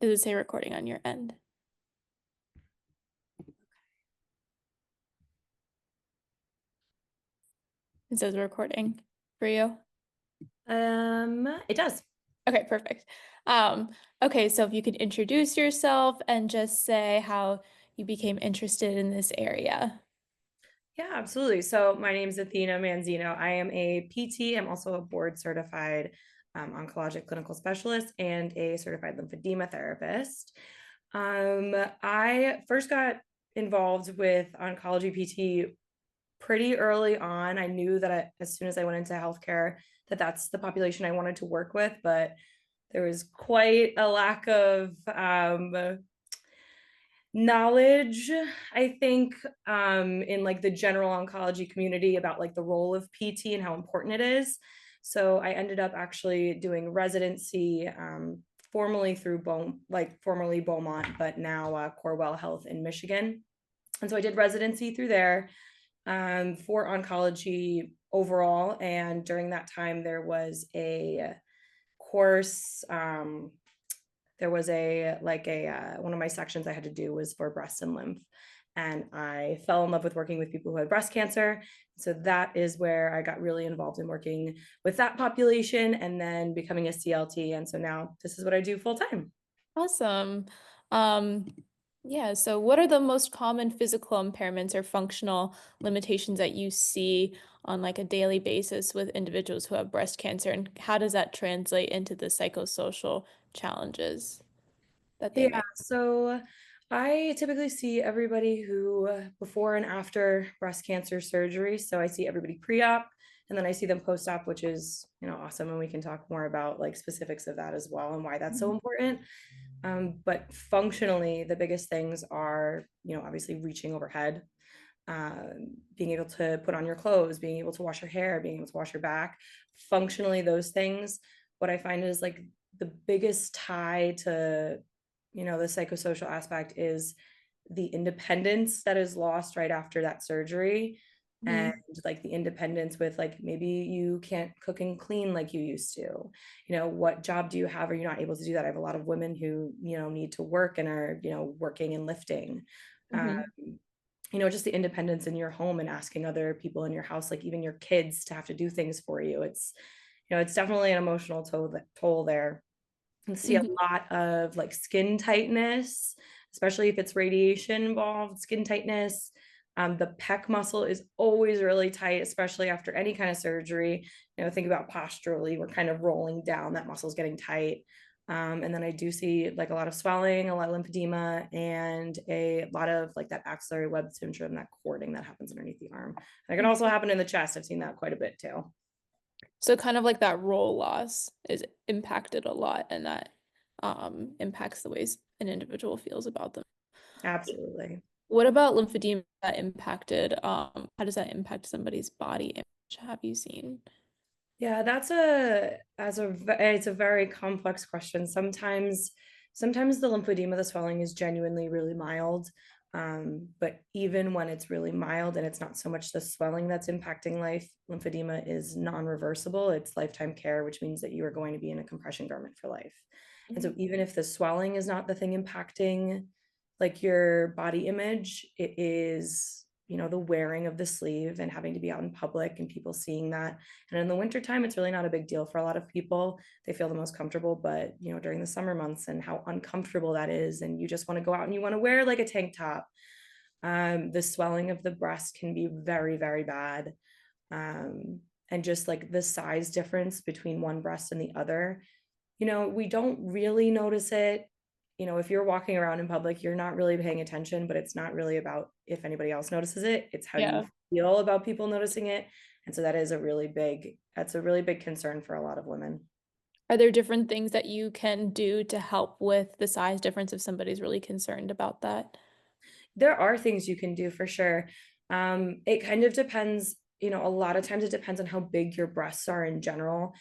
Does it say recording on your end? It says recording for you. It does. Okay, perfect. Um, okay, so if you could introduce yourself and just say how you became interested in this area. Yeah, absolutely. So my name is Athena Manzino. I am a PT. I'm also a board certified oncologic clinical specialist and a certified lymphedema therapist. I first got involved with oncology PT pretty early on. I knew that as soon as I went into healthcare, that's the population I wanted to work with, but there was quite a lack of knowledge, I think, in like the general oncology community about like the role of PT and how important it is. So I ended up actually doing residency, formerly through formerly Beaumont, but now Corewell Health in Michigan. And so I did residency through there, for oncology overall. And during that time, there was a course, there was a like a one of my sections I had to do was for breast and lymph, and I fell in love with working with people who had breast cancer. So that is where I got really involved in working with that population and then becoming a CLT. And so now this is what I do full time. Awesome. Um, yeah, so what are the most common physical impairments or functional limitations that you see on like a daily basis with individuals who have breast cancer, and how does that translate into the psychosocial challenges that they Yeah, might? so I typically see everybody who before and after breast cancer surgery. So I see everybody pre-op and then I see them post-op, which is, awesome. And we can talk more about like specifics of that as well and why that's so Mhm. important. But functionally, the biggest things are, obviously reaching overhead, being able to put on your clothes, being able to wash your hair, being able to wash your back. Functionally, those things, what I find is like the biggest tie to, the psychosocial aspect is the independence that is lost right after that surgery. And Mhm. like the independence with like maybe you can't cook and clean like you used to. What job do you have? Are you not able to do that? I have a lot of women who, need to work and are, working and lifting. Um, Mhm. just the independence in your home and asking other people in your house, like even your kids, to have to do things for you. It's definitely an emotional toll there. And see a Mhm. lot of like skin tightness, especially if it's radiation involved, skin tightness. The pec muscle is always really tight, especially after any kind of surgery. Think about posturally, we're kind of rolling down, that muscle is getting tight. And then I do see like a lot of swelling, a lot of lymphedema, and a lot of like that axillary web syndrome, that cording that happens underneath the arm. And it can also happen in the chest. I've seen that quite a bit too. So kind of like that role loss is impacted a lot, and that impacts the ways an individual feels about them. Absolutely. What about lymphedema that impacted, how does that impact somebody's body image? Have you seen? Yeah, it's a very complex question. Sometimes the lymphedema, the swelling is genuinely really mild. But even when it's really mild and it's not so much the swelling that's impacting life, lymphedema is non-reversible. It's lifetime care, which means that you are going to be in a compression garment for life. And so Mhm. even if the swelling is not the thing impacting like your body image, it is, the wearing of the sleeve and having to be out in public and people seeing that. And in the wintertime, it's really not a big deal for a lot of people. They feel the most comfortable, but during the summer months and how uncomfortable that is, and you just want to go out and you want to wear like a tank top. The swelling of the breast can be very, very bad. And just like the size difference between one breast and the other, we don't really notice it. If you're walking around in public, you're not really paying attention, but it's not really about if anybody else notices it. It's how you Yeah. feel about people noticing it. And so that's a really big concern for a lot of women. Are there different things that you can do to help with the size difference if somebody's really concerned about that? There are things you can do for sure. It kind of depends, a lot of times it depends on how big your breasts are in general.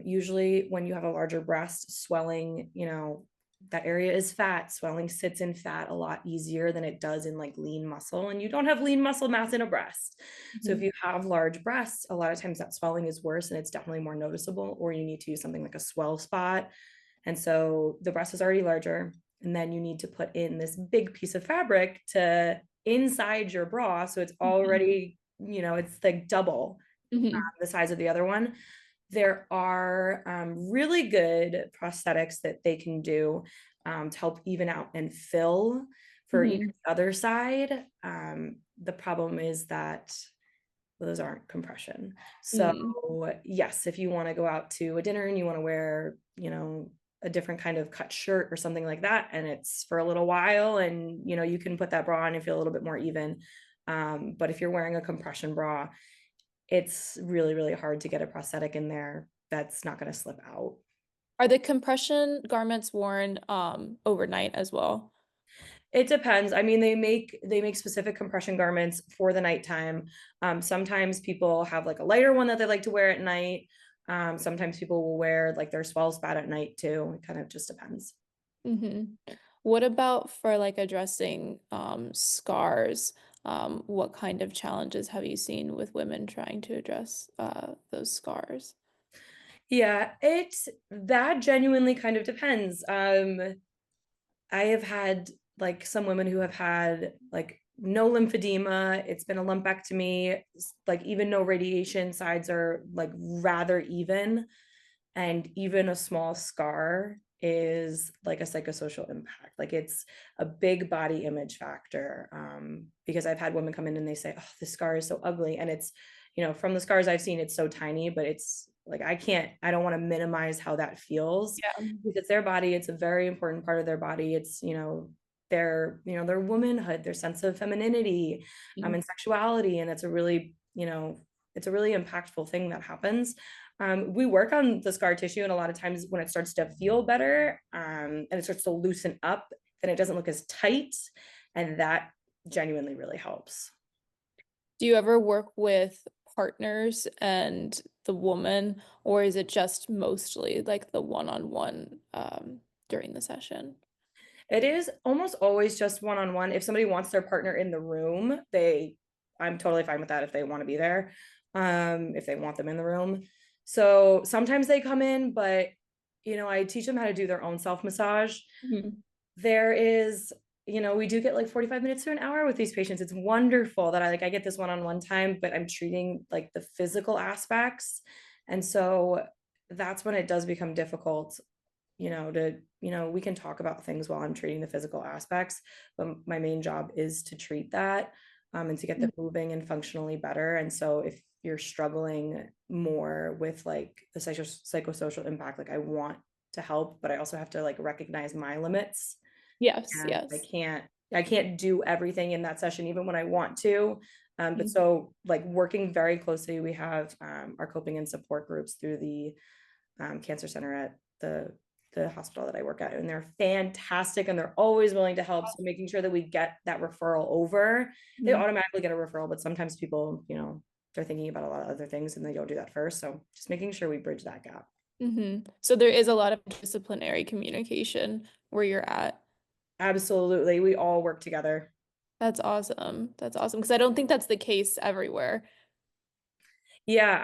Usually when you have a larger breast, swelling, that area is fat. Swelling sits in fat a lot easier than it does in like lean muscle. And you don't have lean muscle mass in a breast. So if Mhm. you have large breasts, a lot of times that swelling is worse and it's definitely more noticeable, or you need to use something like a swell spot. And so the breast is already larger, and then you need to put in this big piece of fabric to inside your bra, so it's Mhm. already, it's like double Mhm. the size of the other one. There are really good prosthetics that they can do to help even out and fill for either Mhm. the other side. The problem is that those aren't compression. So, Mm. yes, if you want to go out to a dinner and you want to wear, a different kind of cut shirt or something like that, and it's for a little while, and you can put that bra on and feel a little bit more even. But if you're wearing a compression bra, it's really, really hard to get a prosthetic in there that's not gonna slip out. Are the compression garments worn overnight as well? It depends. I mean, they make specific compression garments for the nighttime. Sometimes people have, like, a lighter one that they like to wear at night. Sometimes people will wear, like, their swell pad at night too. It kind of just depends. Hmm. What about for like addressing scars? What kind of challenges have you seen with women trying to address those scars? Yeah, that genuinely kind of depends. I have had, like, some women who have had, like, no lymphedema, it's been a lumpectomy, like, even no radiation, sides are, like, rather even, and even a small scar is like a psychosocial impact. Like, it's a big body image factor, because I've had women come in and they say, "Oh, this scar is so ugly," and from the scars I've seen, it's so tiny, but it's like, I don't wanna minimize how that feels, Yeah. because it's their body, it's a very important part of their body, it's, their womanhood, their sense of femininity, Mhm. and sexuality, and it's a really impactful thing that happens. We work on the scar tissue, and a lot of times when it starts to feel better, and it starts to loosen up, then it doesn't look as tight, and that genuinely really helps. Do you ever work with partners and the woman, or is it just mostly like the one-on-one during the session? It is almost always just one-on-one. If somebody wants their partner in the room, I'm totally fine with that if they want to be there, if they want them in the room. So sometimes they come in, but I teach them how to do their own self massage. Mhm. There is, we do get like 45 minutes to an hour with these patients. It's wonderful that I get this one-on-one time, but I'm treating like the physical aspects. And so that's when it does become difficult, we can talk about things while I'm treating the physical aspects, but my main job is to treat that, and to get them moving and functionally better. And so if you're struggling more with like the psychosocial impact, like I want to help, but I also have to like recognize my limits, Yes, and yes. I can't do everything in that session even when I want to. But Mhm. so like working very closely, we have our coping and support groups through the cancer center at the hospital that I work at, and they're fantastic, and they're always willing to help. So making sure that we get that referral over, they Mhm. automatically get a referral, but sometimes people, they're thinking about a lot of other things and they don't do that first. So just making sure we bridge that gap. Mhm. So there is a lot of disciplinary communication where you're at. Absolutely. We all work together. That's awesome. That's awesome because I don't think that's the case everywhere. Yeah,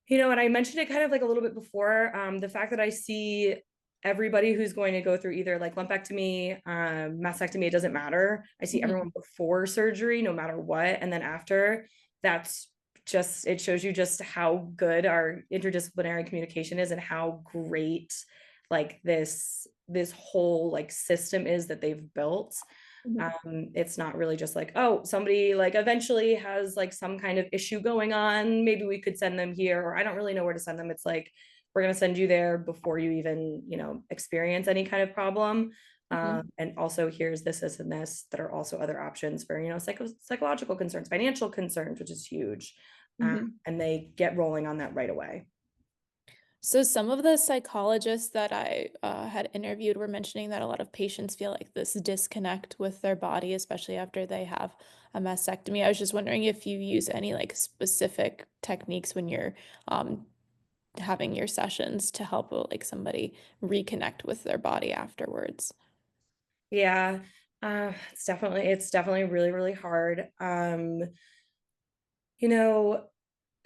and I mentioned it kind of like a little bit before, the fact that I see everybody who's going to go through either like lumpectomy, mastectomy, it doesn't matter. I see Mhm. everyone before surgery, no matter what. And then after, that's it shows you just how good our interdisciplinary communication is and how great like this whole like system is that they've built. Mhm. It's not really just like, oh, somebody like eventually has like some kind of issue going on. Maybe we could send them here, or I don't really know where to send them. It's like, we're going to send you there before you even, experience any kind of problem. Mhm. And also, here's this, and this that are also other options for, psychological concerns, financial concerns, which is huge. Mhm. And they get rolling on that right away. So some of the psychologists that I had interviewed were mentioning that a lot of patients feel like this disconnect with their body, especially after they have a mastectomy. I was just wondering if you use any like specific techniques when you're um, having your sessions to help like somebody reconnect with their body afterwards. Yeah. It's definitely really, really hard. You know,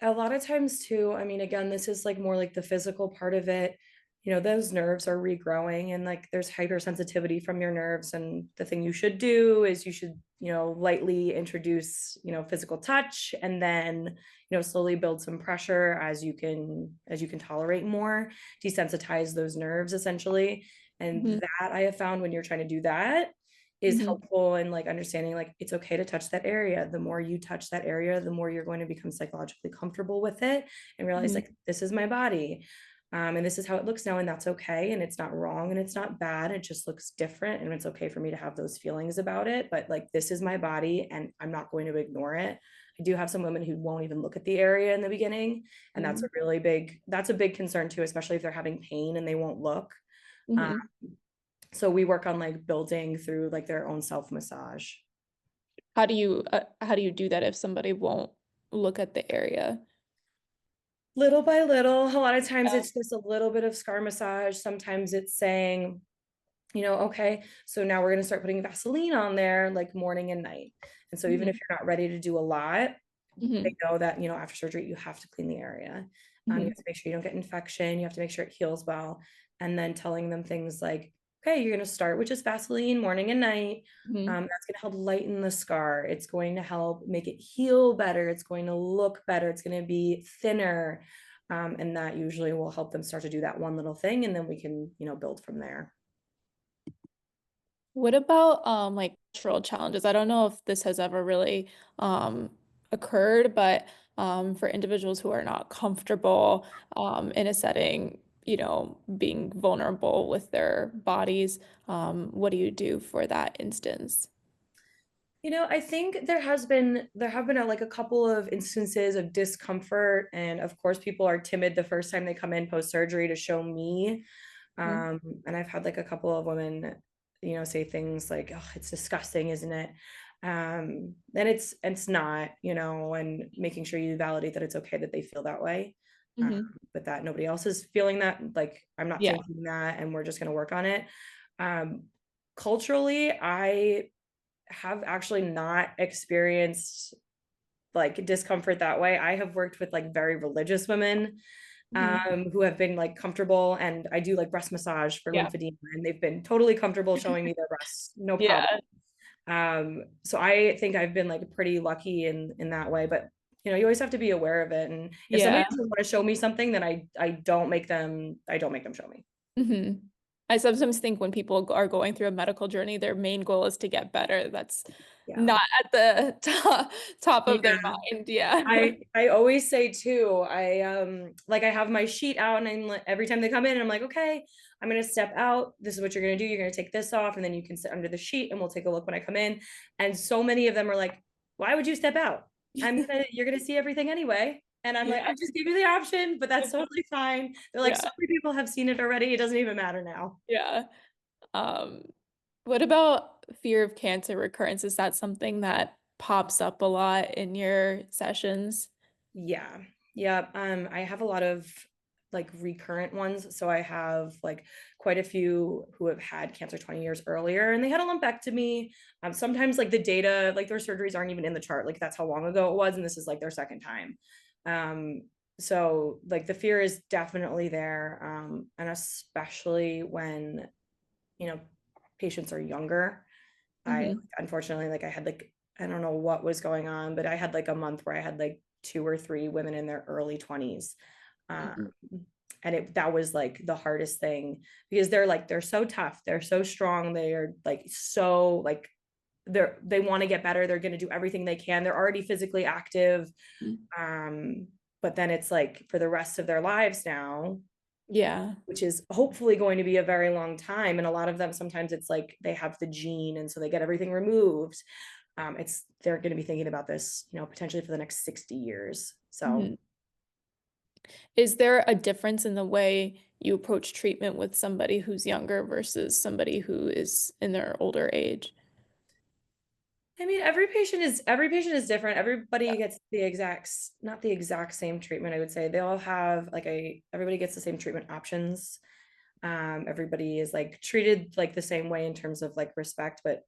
A lot of times too, I mean, again, this is like more like the physical part of it. those nerves are regrowing and like there's hypersensitivity from your nerves. And the thing you should do is you should, lightly introduce, physical touch and then, slowly build some pressure as you can tolerate more, desensitize those nerves essentially. And Hmm. that I have found when you're trying to do that is Hmm. helpful in like understanding like it's okay to touch that area. The more you touch that area, the more you're going to become psychologically comfortable with it and realize Hmm. like this is my body. And this is how it looks now, and that's okay. And it's not wrong and it's not bad. It just looks different. And it's okay for me to have those feelings about it. But like, this is my body and I'm not going to ignore it. I do have some women who won't even look at the area in the beginning. And that's a big concern too, especially if they're having pain and they won't look. Uh, Hmm. so we work on like building through like their own self massage. How do you do that if somebody won't look at the area? Little by little, a lot of times Yeah. it's just a little bit of scar massage. Sometimes it's saying, okay, so now we're going to start putting Vaseline on there like morning and night. And so even if Hmm. you're not ready to do a lot, they Hmm. know that, after surgery, you have to clean the area. You have Hmm. to make sure you don't get infection. You have to make sure it heals well. And then telling them things like, okay, you're going to start with just Vaseline morning and night. Hmm. That's going to help lighten the scar. It's going to help make it heal better. It's going to look better. It's going to be thinner. And that usually will help them start to do that one little thing. And then we can, build from there. What about like cultural challenges? I don't know if this has ever really um occurred, but for individuals who are not comfortable in a setting, being vulnerable with their bodies, what do you do for that instance? I think there have been like a couple of instances of discomfort, and of course, people are timid the first time they come in post surgery to show me. Mhm. And I've had like a couple of women, say things like, "Oh, it's disgusting, isn't it?" And it's not, and making sure you validate that it's okay that they feel that way, um, Mhm. but that nobody else is feeling that. Like, I'm not Yeah. thinking that, and we're just going to work on it. Um, Culturally, I have actually not experienced like discomfort that way. I have worked with like very religious women Mhm. who have been like comfortable, and I do like breast massage for Yeah. lymphedema, and they've been totally comfortable showing me their breasts, no problem. Yeah. So I think I've been like pretty lucky in that way, but you always have to be aware of it. And if somebody Yeah. doesn't want to show me something, then I don't make them show me. Hmm. I sometimes think when people are going through a medical journey, their main goal is to get better. That's Yeah. not at the top of their Yeah. mind. Yeah. I always say too, I have my sheet out, and I'm like, every time they come in and I'm like, okay, I'm gonna step out. This is what you're gonna do. You're gonna take this off, and then you can sit under the sheet and we'll take a look when I come in. And so many of them are like, why would you step out? You're gonna see everything anyway. And I'm like, Yeah. I just gave you the option, but that's totally fine. They're like, Yeah. so many people have seen it already. It doesn't even matter now. Yeah. Um, what about fear of cancer recurrence? Is that something that pops up a lot in your sessions? Yeah. Yeah. I have a lot of like recurrent ones. So I have like quite a few who have had cancer 20 years earlier and they had a lumpectomy. Sometimes like the data, like their surgeries aren't even in the chart. Like that's how long ago it was. And this is like their second time. Um, so like the fear is definitely there. And especially when, you know, patients are younger. I Hmm. unfortunately, like I had like, I don't know what was going on, but I had like a month where I had like two or three women in their early 20s. Um, Hmm. and that was like the hardest thing because they're so tough, they're so strong, they are like so like they want to get better, they're going to do everything they can, they're already physically active. Um, but then it's like for the rest of their lives now, Yeah. which is hopefully going to be a very long time. And a lot of them, sometimes it's like they have the gene and so they get everything removed. It's they're going to be thinking about this, potentially for the next 60 years. So Hmm. Is there a difference in the way you approach treatment with somebody who's younger versus somebody who is in their older age? I mean, every patient is different. Everybody gets not the exact same treatment, I would say. They all have like everybody gets the same treatment options. Everybody is like treated like the same way in terms of like respect, but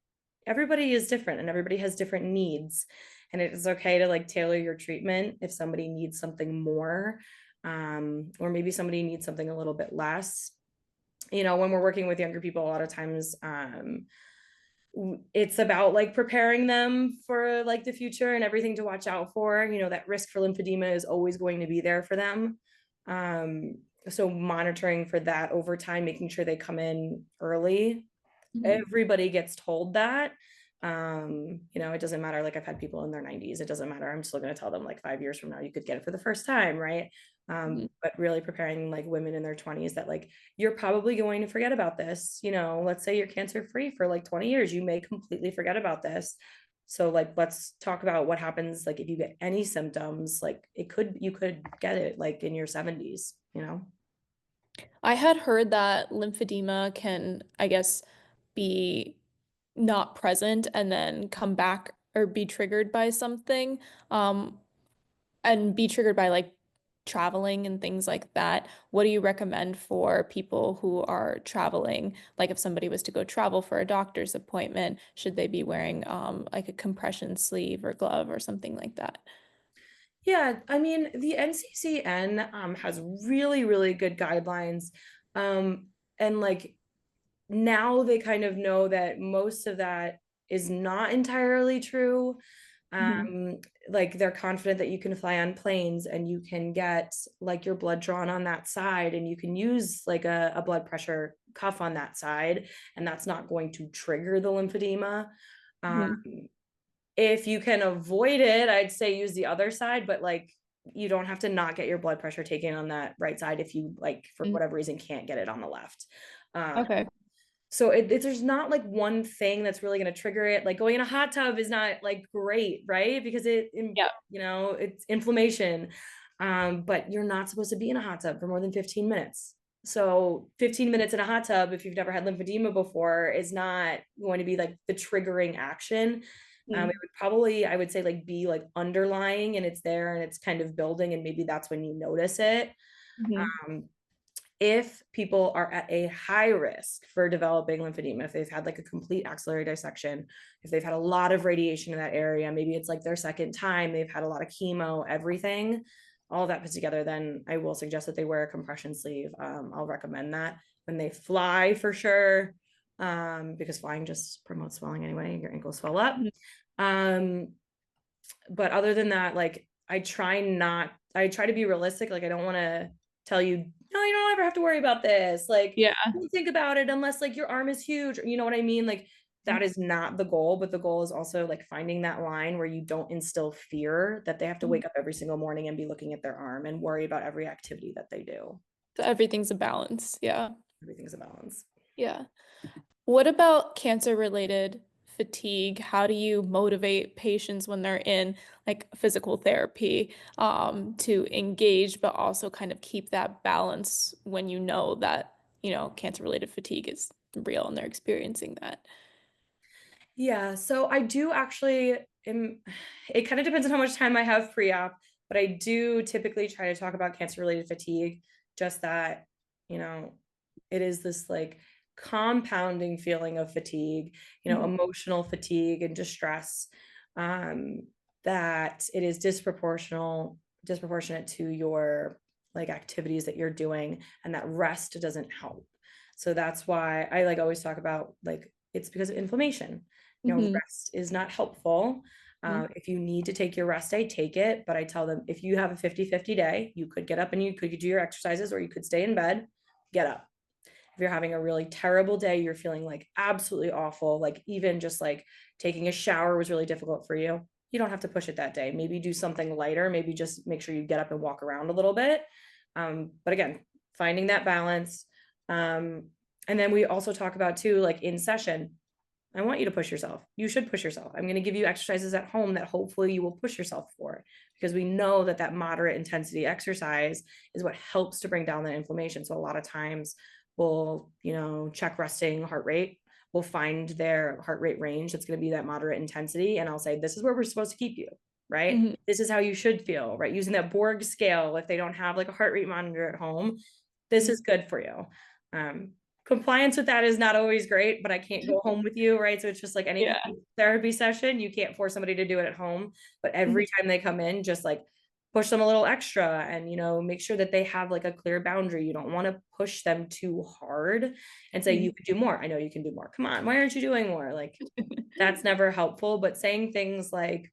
everybody is different and everybody has different needs. And it is okay to like tailor your treatment if somebody needs something more, or maybe somebody needs something a little bit less. when we're working with younger people, a lot of times it's about like preparing them for like the future and everything to watch out for. That risk for lymphedema is always going to be there for them. Um, so monitoring for that over time, making sure they come in early. Mhm. Everybody gets told that. It doesn't matter. Like I've had people in their 90s. It doesn't matter. I'm still going to tell them like 5 years from now, you could get it for the first time, right? Mhm. But really preparing like women in their 20s that like you're probably going to forget about this. Let's say you're cancer free for like 20 years, you may completely forget about this. So like let's talk about what happens like if you get any symptoms, like you could get it like in your 70s. I had heard that lymphedema can, I guess, be not present and then come back or be triggered by something, um, and be triggered by like traveling and things like that. What do you recommend for people who are traveling? Like if somebody was to go travel for a doctor's appointment, should they be wearing like a compression sleeve or glove or something like that? Yeah, I mean, the NCCN has really, really good guidelines. And like now they kind of know that most of that is not entirely true. Mhm. Um, like they're confident that you can fly on planes and you can get like your blood drawn on that side and you can use like a blood pressure cuff on that side, and that's not going to trigger the lymphedema. Um, Mhm. if you can avoid it, I'd say use the other side, but like you don't have to not get your blood pressure taken on that right side if you like for Mhm. whatever reason can't get it on the left. Um, Okay. so there's not like one thing that's really going to trigger it. Like going in a hot tub is not like great, right? Because Yeah. it's inflammation. But you're not supposed to be in a hot tub for more than 15 minutes. So 15 minutes in a hot tub, if you've never had lymphedema before, is not going to be like the triggering action. It Mhm. would probably, I would say, like be like underlying and it's there and it's kind of building, and maybe that's when you notice it. Mhm. Um, if people are at a high risk for developing lymphedema, if they've had like a complete axillary dissection, if they've had a lot of radiation in that area, maybe it's like their second time, they've had a lot of chemo, everything, all of that put together, then I will suggest that they wear a compression sleeve. I'll recommend that when they fly for sure, because flying just promotes swelling anyway, your ankles swell up. Mhm. Um, but other than that, like I try to be realistic. Like I don't want to tell you, no, you don't ever have to worry about this. Like Yeah. don't think about it unless like your arm is huge. You know what I mean? Like that is not the goal, but the goal is also like finding that line where you don't instill fear that they have to Mhm. wake up every single morning and be looking at their arm and worry about every activity that they do. So everything's a balance. Yeah. Everything's a balance. Yeah. What about cancer-related fatigue? How do you motivate patients when they're in like physical therapy, to engage, but also kind of keep that balance when you know that, cancer-related fatigue is real and they're experiencing that? Yeah, so I do actually it kind of depends on how much time I have pre-op, but I do typically try to talk about cancer-related fatigue, just that, you know, it is this like compounding feeling of fatigue, Mhm. emotional fatigue and distress, um, that it is disproportionate to your like activities that you're doing, and that rest doesn't help. So that's why I like always talk about like it's because of inflammation. Mhm. Rest is not helpful. Mhm. If you need to take your rest day, take it. But I tell them if you have a 50-50 day, you could get up and you could do your exercises or you could stay in bed, get up. If you're having a really terrible day, you're feeling like absolutely awful, like even just like taking a shower was really difficult for you, you don't have to push it that day. Maybe do something lighter, maybe just make sure you get up and walk around a little bit. But again, finding that balance. Um, and then we also talk about too, like in session, I want you to push yourself. You should push yourself. I'm going to give you exercises at home that hopefully you will push yourself for, because we know that that moderate intensity exercise is what helps to bring down the inflammation. So a lot of times we'll, check resting heart rate. We'll find their heart rate range that's going to be that moderate intensity. And I'll say, this is where we're supposed to keep you, right? Mhm. This is how you should feel, right? Using that Borg scale, if they don't have like a heart rate monitor at home, this Mhm. is good for you. Um, Compliance with that is not always great, but I can't go home with you, right? So it's just like any kind Yeah. of therapy session, you can't force somebody to do it at home. But Mhm. every time they come in, just like push them a little extra and, make sure that they have like a clear boundary. You don't want to push them too hard and say, you Mhm. could do more. I know you can do more. Come on, why aren't you doing more? Like, that's never helpful. But saying things like,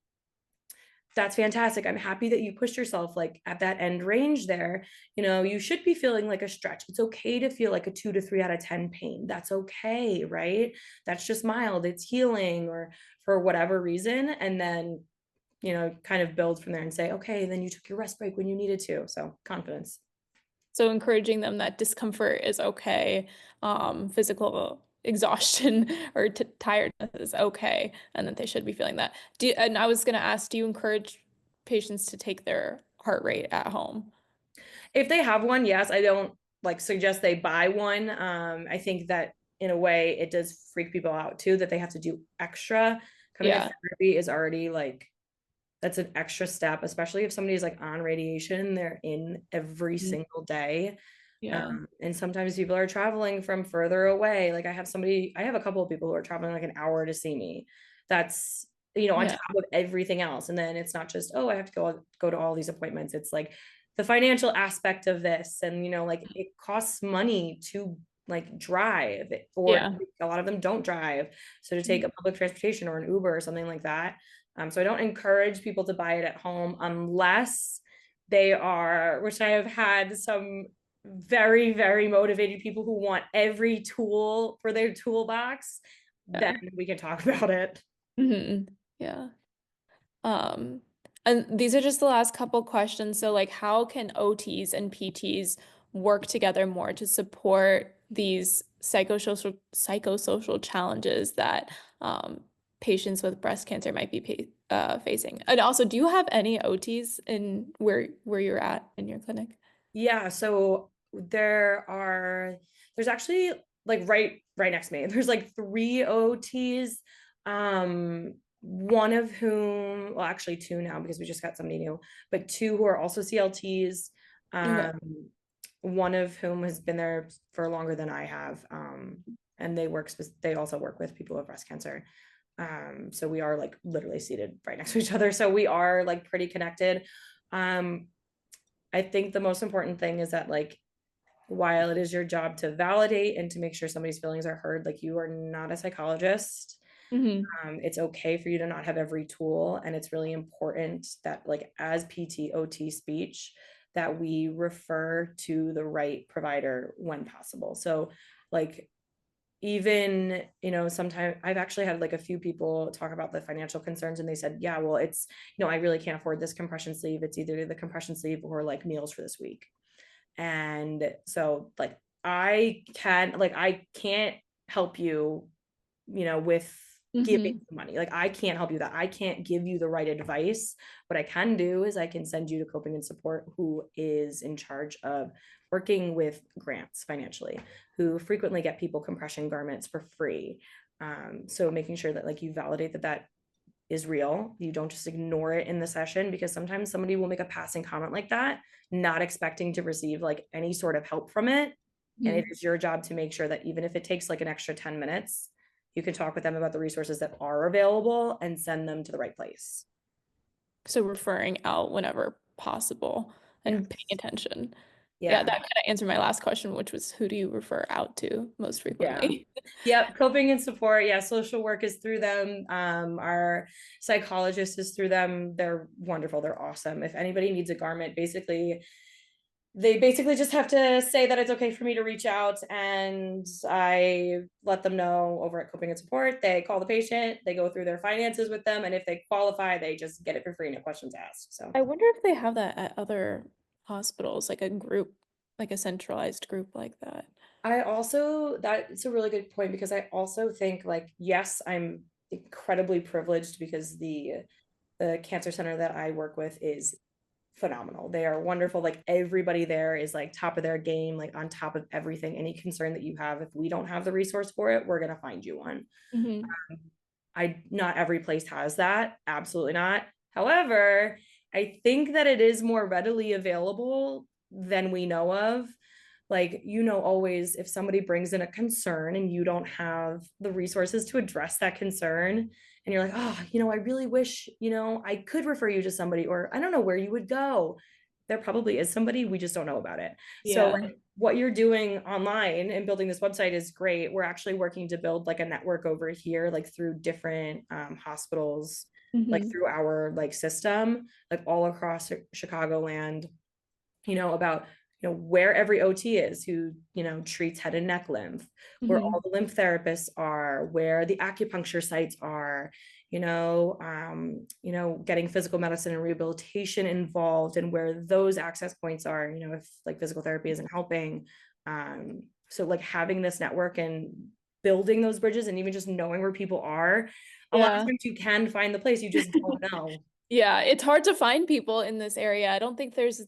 that's fantastic. I'm happy that you pushed yourself like at that end range there. You should be feeling like a stretch. It's okay to feel like a 2 to 3 out of 10 pain. That's okay, right? That's just mild. It's healing or for whatever reason. And then, kind of build from there and say, okay, then you took your rest break when you needed to. So confidence. So encouraging them that discomfort is okay, physical exhaustion or tiredness is okay, and that they should be feeling that. And I was gonna ask, do you encourage patients to take their heart rate at home? If they have one, yes, I don't like suggest they buy one. I think that in a way it does freak people out too that they have to do extra. Coming to Yeah. therapy is already like that's an extra step, especially if somebody's like on radiation, they're in every Mhm. single day. Yeah. And sometimes people are traveling from further away. Like I have a couple of people who are traveling like an hour to see me. That's, on Yeah. top of everything else. And then it's not just, oh, I have to go to all these appointments. It's like the financial aspect of this. And, like it costs money to like drive, or Yeah. a lot of them don't drive. So to take a public transportation or an Uber or something like that. So I don't encourage people to buy it at home unless they are, which I have had some very, very motivated people who want every tool for their toolbox, then Yeah. we can talk about it. Yeah. Um, and these are just the last couple questions. So, like, how can OTs and PTs work together more to support these psychosocial challenges that patients with breast cancer might be facing? And also, do you have any OTs in where you're at in your clinic? Yeah, so there's actually like right next to me. There's like three OTs. One of whom, well, actually two now because we just got somebody new, but two who are also CLTs. Okay. Um, one of whom has been there for longer than I have. And they also work with people with breast cancer. So we are like literally seated right next to each other. So we are like pretty connected. Um, I think the most important thing is that like while it is your job to validate and to make sure somebody's feelings are heard, like you are not a psychologist. Hmm. It's okay for you to not have every tool, and it's really important that like as PT OT speech that we refer to the right provider when possible. So like even sometimes I've actually had like a few people talk about the financial concerns and they said, yeah, well, it's I really can't afford this compression sleeve. It's either the compression sleeve or like meals for this week. And so like I can't help you, with giving Hmm. you money. Like I can't help you that. I can't give you the right advice. What I can do is I can send you to coping and support, who is in charge of working with grants financially, who frequently get people compression garments for free. So making sure that like you validate that that is real. You don't just ignore it in the session, because sometimes somebody will make a passing comment like that, not expecting to receive like any sort of help from it. And it is your job to make sure that even if it takes like an extra 10 minutes, you can talk with them about the resources that are available and send them to the right place. So referring out whenever possible and paying Yes. attention. Yeah, that Yeah. kind of answered my last question, which was who do you refer out to most Yeah. frequently? Yep. Coping and support. Yeah. Social work is through them. Our psychologist is through them. They're wonderful. They're awesome. If anybody needs a garment, they basically just have to say that it's okay for me to reach out, and I let them know over at coping and support. They call the patient, they go through their finances with them, and if they qualify they just get it for free, no questions asked. So I wonder if they have that at other hospitals, like a group, like a centralized group like that. I also that's a really good point, because I also think like yes, I'm incredibly privileged because the cancer center that I work with is phenomenal. They are wonderful. Like everybody there is like top of their game, like on top of everything. Any concern that you have, if we don't have the resource for it, we're gonna find you one. Hmm. I Not every place has that. Absolutely not. However, I think that it is more readily available than we know of. like, always if somebody brings in a concern and you don't have the resources to address that concern, and you're like, oh, I really wish, I could refer you to somebody, or I don't know where you would go. There probably is somebody, we just don't know about it. So, Yeah. like, what you're doing online and building this website is great. We're actually working to build like a network over here, like through different hospitals, like Hmm. through our like system, like all across Chicagoland, about where every OT is, who treats head and neck lymph, where all Hmm. the lymph therapists are, where the acupuncture sites are, getting physical medicine and rehabilitation involved, and where those access points are, if like physical therapy isn't helping. So like having this network and building those bridges, and even just knowing where people are, a lot of Yeah. times you can find the place, you just don't know. Yeah, it's hard to find people in this area. I don't think there's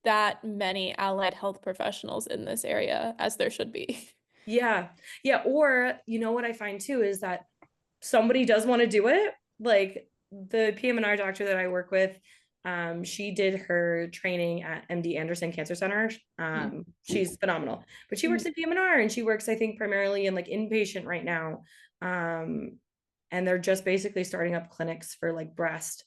that many allied health professionals in this area as there should be. Yeah. Yeah. Or, what I find too is that somebody does want to do it. Like the PM&R doctor that I work with, she did her training at MD Anderson Cancer Center. She's phenomenal, but she works Mhm. in PM&R, and she works, I think, primarily in like inpatient right now. Um, and they're just basically starting up clinics for like breast.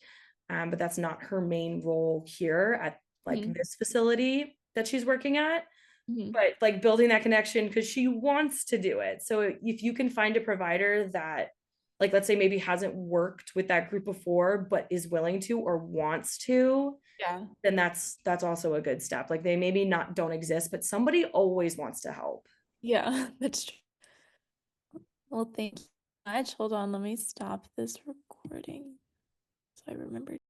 But that's not her main role here at like Mhm. this facility that she's working at, Mhm. but like building that connection because she wants to do it. So if you can find a provider that, like, let's say maybe hasn't worked with that group before but is willing to or wants to, Yeah. then that's also a good step. Like they maybe not don't exist, but somebody always wants to help. Yeah, that's true. Well, thank you so much. Hold on, let me stop this recording so I remember